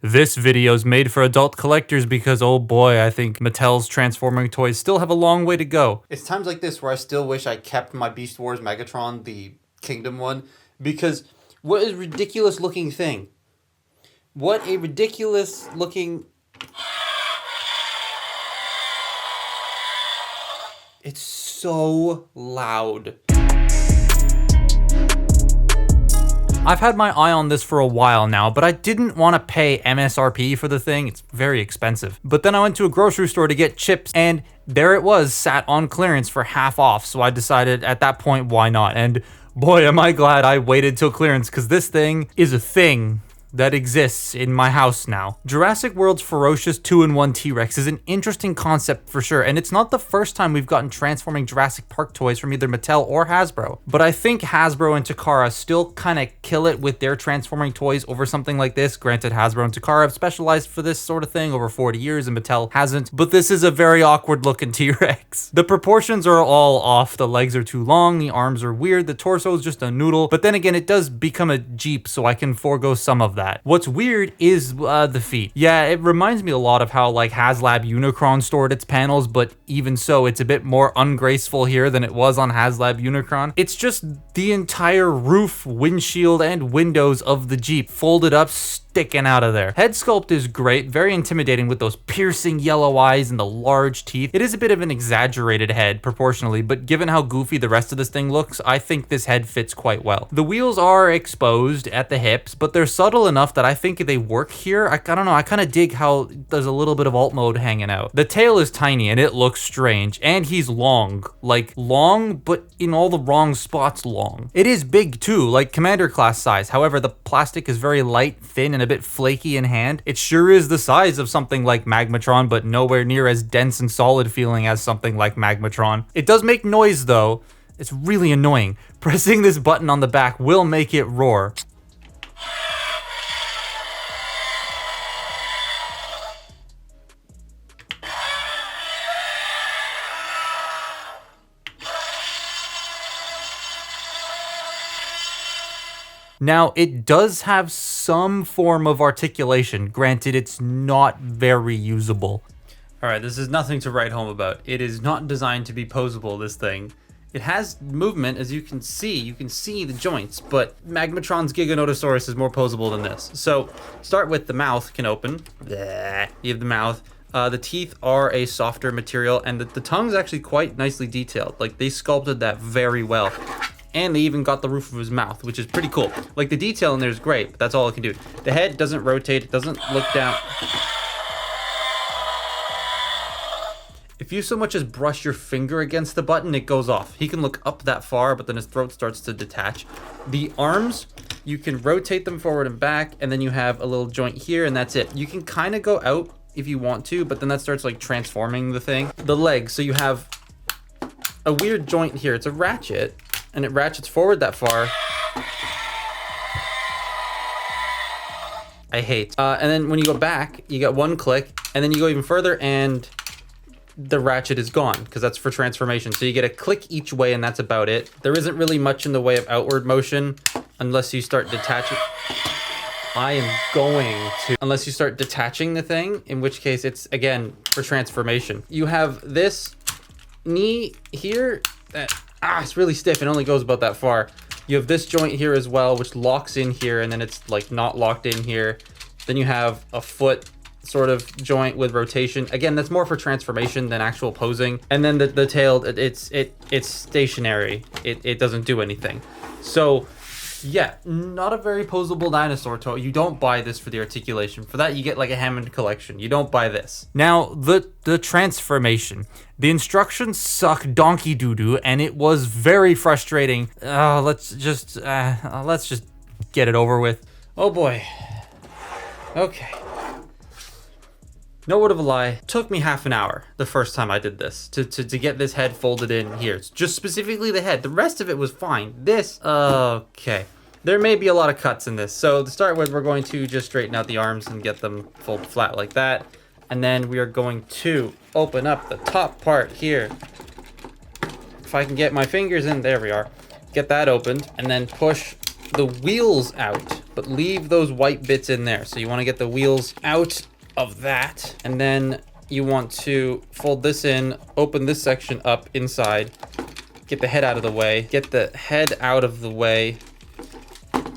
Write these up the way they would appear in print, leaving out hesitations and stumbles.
This video is made for adult collectors because, oh boy, I think Mattel's transforming toys still have a long way to go. It's times like this where I still wish I kept my Beast Wars Megatron, the Kingdom one, because what a ridiculous looking thing. What a ridiculous looking... It's so loud. I've had my eye on this for a while now, but I didn't want to pay MSRP for the thing. It's very expensive. But then I went to a grocery store to get chips, and there it was, sat on clearance for half off. So I decided at that point, why not? And boy, am I glad I waited till clearance, because this thing is a thing that exists in my house now. Jurassic World's ferocious 2-in-1 T-Rex is an interesting concept for sure, and it's not the first time we've gotten transforming Jurassic Park toys from either Mattel or Hasbro. But I think Hasbro and Takara still kind of kill it with their transforming toys over something like this. Granted, Hasbro and Takara have specialized for this sort of thing over 40 years and Mattel hasn't, but this is a very awkward looking T-Rex. The proportions are all off. The legs are too long, the arms are weird, the torso is just a noodle, but then again, it does become a Jeep, so I can forego some of that. What's weird is the feet. Yeah, it reminds me a lot of how like HasLab Unicron stored its panels, but even so, it's a bit more ungraceful here than it was on HasLab Unicron. It's just the entire roof, windshield, and windows of the Jeep folded up, sticking out of there. Head sculpt is great, very intimidating with those piercing yellow eyes and the large teeth. It is a bit of an exaggerated head proportionally, but given how goofy the rest of this thing looks, I think this head fits quite well. The wheels are exposed at the hips, but they're subtle enough that I think they work here. I don't know, I kind of dig how there's a little bit of alt mode hanging out. The tail is tiny and it looks strange, and he's long. Like long, but in all the wrong spots long. It is big too, like Commander class size. However, the plastic is very light, thin, and a bit flaky in hand. It sure is the size of something like Magmatron, but nowhere near as dense and solid feeling as something like Magmatron. It does make noise though. It's really annoying. Pressing this button on the back will make it roar. Now, it does have some form of articulation. Granted, it's not very usable. All right, this is nothing to write home about. It is not designed to be posable, this thing. It has movement, as you can see the joints, but Magmatron's Giganotosaurus is more posable than this. So, start with the mouth can open. Bleh. You have the mouth. The teeth are a softer material, and the tongue's actually quite nicely detailed. Like, they sculpted that very well. And they even got the roof of his mouth, which is pretty cool. Like, the detail in there is great, but that's all it can do. The head doesn't rotate, it doesn't look down. If you so much as brush your finger against the button, it goes off. He can look up that far, but then his throat starts to detach. The arms, you can rotate them forward and back, and then you have a little joint here, and that's it. You can kind of go out if you want to, but then that starts like transforming the thing. The legs, so you have a weird joint here. It's a ratchet, and it ratchets forward that far. I hate. And then when you go back, you get one click, and then you go even further, and the ratchet is gone, because that's for transformation. So you get a click each way, and that's about it. There isn't really much in the way of outward motion, unless you start detaching. I am going to. Unless you start detaching the thing, in which case it's, again, for transformation. You have this knee here that... it's really stiff. It only goes about that far. You have this joint here as well, which locks in here, and then it's like not locked in here. Then you have a foot sort of joint with rotation. Again, that's more for transformation than actual posing. And then the tail, it's stationary. It doesn't do anything. So yeah, not a very posable dinosaur toy. You don't buy this for the articulation. For that, you get like a Hammond collection. You don't buy this. Now, the transformation. The instructions suck donkey doo-doo, and it was very frustrating. Let's just get it over with. Oh boy. Okay. No word of a lie, took me half an hour the first time I did this to get this head folded in here. It's just specifically the head. The rest of it was fine. This, okay. There may be a lot of cuts in this. So to start with, we're going to just straighten out the arms and get them folded flat like that. And then we are going to open up the top part here. If I can get my fingers in, there we are. Get that opened, and then push the wheels out. but leave those white bits in there. So you want to get the wheels out of that, and then you want to fold this in, open this section up inside, get the head out of the way, get the head out of the way,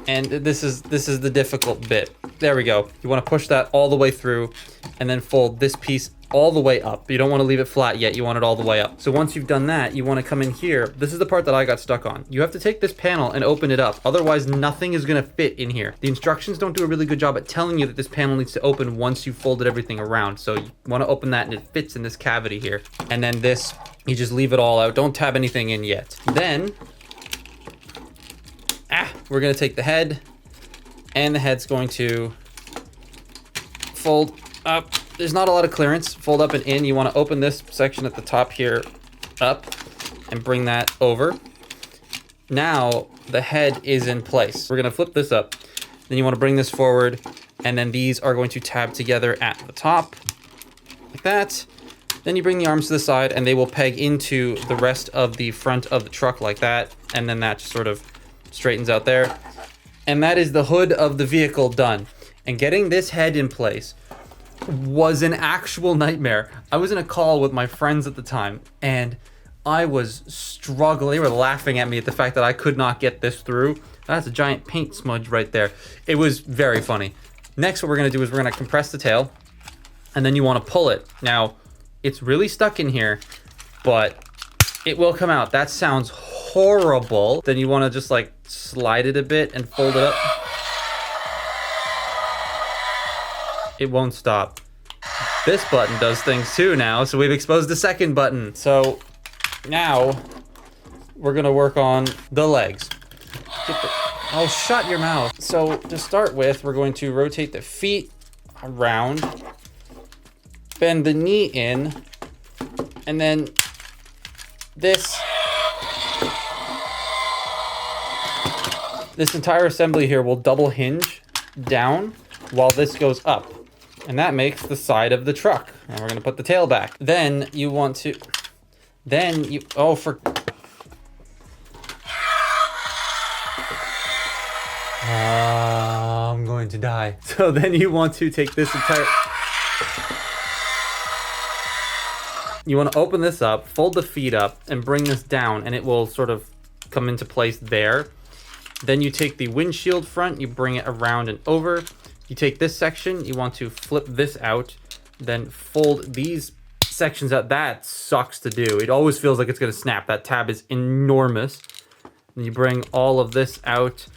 and this is the difficult bit. There we go. You want to push that all the way through and then fold this piece all the way up. You don't want to leave it flat yet. You want it all the way up. So once you've done that, you want to come in here. This is the part that I got stuck on. You have to take this panel and open it up. Otherwise, nothing is going to fit in here. The instructions don't do a really good job at telling you that this panel needs to open once you've folded everything around. So you want to open that and it fits in this cavity here. And then this, you just leave it all out. Don't tab anything in yet. Then, we're going to take the head, and the head's going to fold up. There's not a lot of clearance. Fold up and in. You want to open this section at the top here up and bring that over. Now the head is in place. We're going to flip this up. Then you want to bring this forward, and then these are going to tab together at the top like that. Then you bring the arms to the side, and they will peg into the rest of the front of the truck like that. And then that just sort of straightens out there. And that is the hood of the vehicle done. And getting this head in place was an actual nightmare. I was in a call with my friends at the time, and I was struggling. They were laughing at me at the fact that I could not get this through. That's a giant paint smudge right there. It was very funny. Next, what we're gonna do is we're gonna compress the tail, and then you wanna pull it. Now, it's really stuck in here, but it will come out. That sounds horrible. Then you wanna just like slide it a bit and fold it up. It won't stop. This button does things too now, so we've exposed the second button. So now we're gonna work on the legs. Oh, shut your mouth. So to start with, we're going to rotate the feet around, bend the knee in, and then this entire assembly here will double hinge down while this goes up. And that makes the side of the truck. And we're gonna put the tail back. Then you want to, I'm going to die. So then you want to take this entire, you want to open this up, fold the feet up, and bring this down, and it will sort of come into place there. Then you take the windshield front, you bring it around and over. You take this section, you want to flip this out, then fold these sections out. That sucks to do. It always feels like it's gonna snap. That tab is enormous. And you bring all of this out.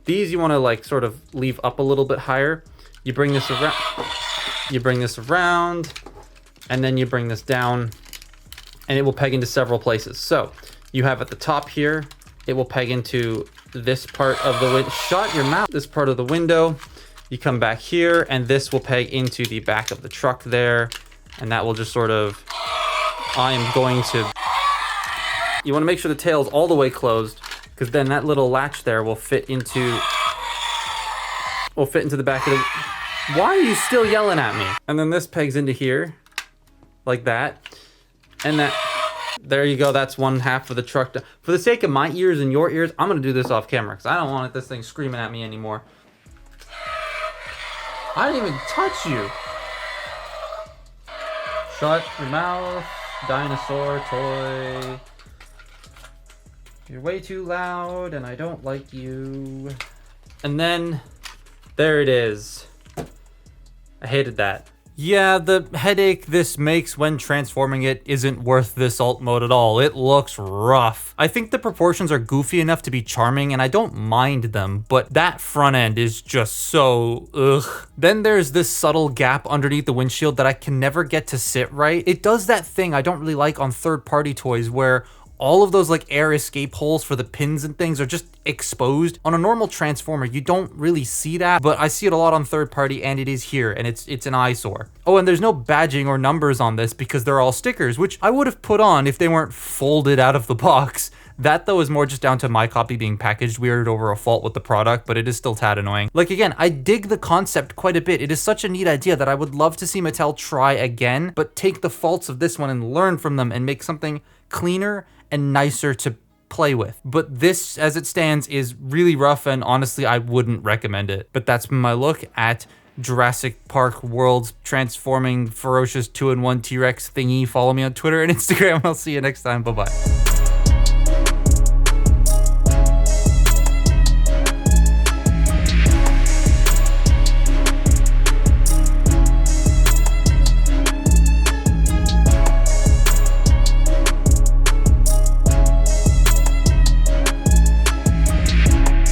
These you wanna like sort of leave up a little bit higher. You bring this around, and then you bring this down, and it will peg into several places. So you have at the top here, it will peg into this part of the window. Shut your mouth. This part of the window. You come back here, and this will peg into the back of the truck there, and that will just sort of, you want to make sure the tail's all the way closed, because then that little latch there will fit into the back of the, why are you still yelling at me? And then this pegs into here, like that, and that, there you go, that's one half of the truck. For the sake of my ears and your ears, I'm going to do this off camera, because I don't want this thing screaming at me anymore. I didn't even touch you. Shut your mouth, dinosaur toy. You're way too loud and I don't like you. And then, there it is. I hated that. Yeah, the headache this makes when transforming it isn't worth this alt mode at all. It looks rough. I think the proportions are goofy enough to be charming, and I don't mind them, but that front end is just so ugh. Then there's this subtle gap underneath the windshield that I can never get to sit right. It does that thing I don't really like on third-party toys where all of those like air escape holes for the pins and things are just exposed. On a normal transformer, you don't really see that, but I see it a lot on third party, and it is here, and it's an eyesore. Oh, and there's no badging or numbers on this because they're all stickers, which I would have put on if they weren't folded out of the box. That though is more just down to my copy being packaged weird over a fault with the product, but it is still tad annoying. Like again, I dig the concept quite a bit. It is such a neat idea that I would love to see Mattel try again, but take the faults of this one and learn from them and make something cleaner and nicer to play with. But this, as it stands, is really rough, and honestly, I wouldn't recommend it. But that's my look at Jurassic Park World's transforming ferocious 2-in-1 T-Rex thingy. Follow me on Twitter and Instagram. I'll see you next time. Bye-bye.